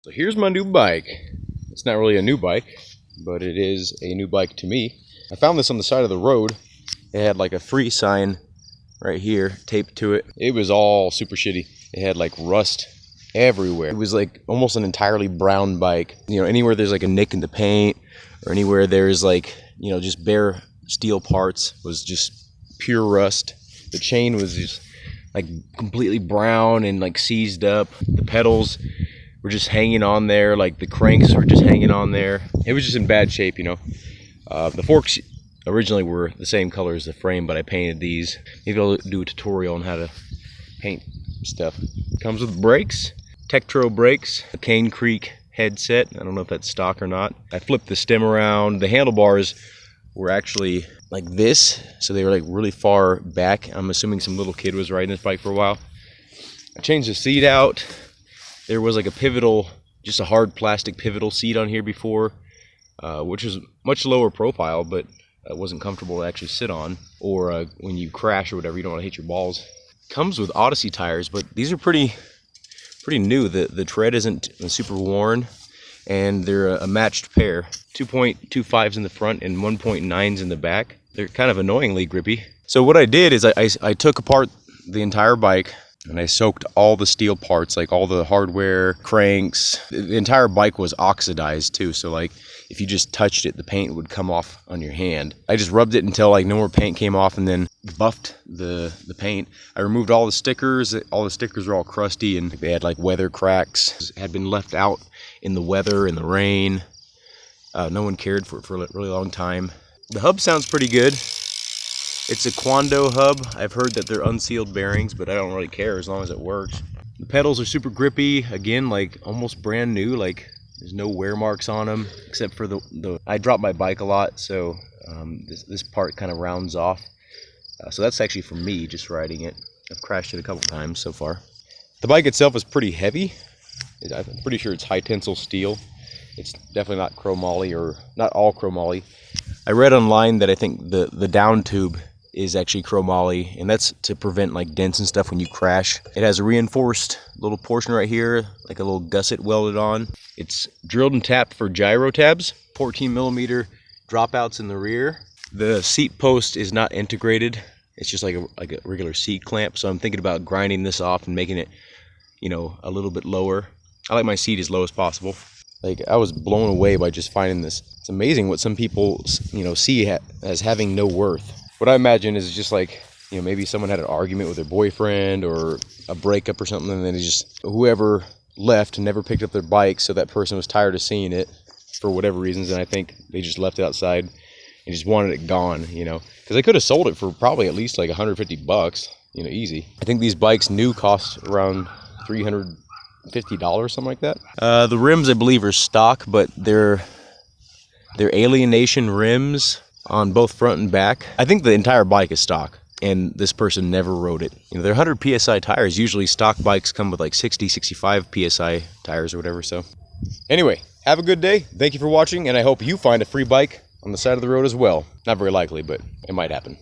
So here's my new bike. It's not really a new bike, but it is a new bike to me. I found this on the side of the road. It had like a free sign right here taped to it. It was all super shitty. It had like rust everywhere. It was like almost an entirely brown bike. You know, anywhere there's like a nick in the paint or anywhere there's like, you know, just bare steel parts was just pure rust. The chain was just like completely brown and like seized up. The pedals were just hanging on there, like the cranks were just hanging on there. It was just in bad shape, you know. The forks originally were the same color as the frame, but I painted these. Maybe I'll do a tutorial on how to paint stuff. Comes with brakes, Tektro brakes, a Cane Creek headset. I don't know if that's stock or not. I flipped the stem around. The handlebars were actually like this, so they were like really far back. I'm assuming some little kid was riding this bike for a while. I changed the seat out. There was like a pivotal, just a hard plastic pivotal seat on here before, which was much lower profile, but it wasn't comfortable to actually sit on, or when you crash or whatever, you don't want to hit your balls. Comes with Odyssey tires, but these are pretty new. The tread isn't super worn, and they're a matched pair. 2.25s in the front and 1.9s in the back. They're kind of annoyingly grippy. So what I did is I took apart the entire bike, and I soaked all the steel parts, like all the hardware, cranks. The entire bike was oxidized too, so like if you just touched it, the paint would come off on your hand. I just rubbed it until like no more paint came off, and then buffed the paint. I removed all the stickers. All the stickers were all crusty, and they had like weather cracks. It had been left out in the weather, in the rain. No one cared for it for a really long time. The hub sounds pretty good. It's a Quando hub. I've heard that they're unsealed bearings, but I don't really care as long as it works. The pedals are super grippy. Again, like almost brand new. Like there's no wear marks on them, except for I drop my bike a lot, so this part kind of rounds off. So that's actually for me just riding it. I've crashed it a couple times so far. The bike itself is pretty heavy. I'm pretty sure it's high tensile steel. It's definitely not chromoly, or not all chromoly. I read online that I think the down tube is actually chromoly, and that's to prevent like dents and stuff when you crash. It has a reinforced little portion right here, like a little gusset welded on. It's drilled and tapped for gyro tabs, 14mm dropouts in the rear. The seat post is not integrated. It's just like a regular seat clamp, so I'm thinking about grinding this off and making it, you know, a little bit lower. I like my seat as low as possible. Like, I was blown away by just finding this. It's amazing what some people, you know, see as having no worth. What I imagine is just like, you know, maybe someone had an argument with their boyfriend or a breakup or something, and then whoever left never picked up their bike, so that person was tired of seeing it for whatever reasons, and I think they just left it outside and just wanted it gone, you know. Because I could have sold it for probably at least like $150, you know, easy. I think these bikes new cost around $350, something like that. The rims I believe are stock, but they're Alienation rims on both front and back. I think the entire bike is stock, and this person never rode it. You know, they're 100 PSI tires. Usually stock bikes come with like 60, 65 PSI tires or whatever. So anyway, have a good day. Thank you for watching, and I hope you find a free bike on the side of the road as well. Not very likely, but it might happen.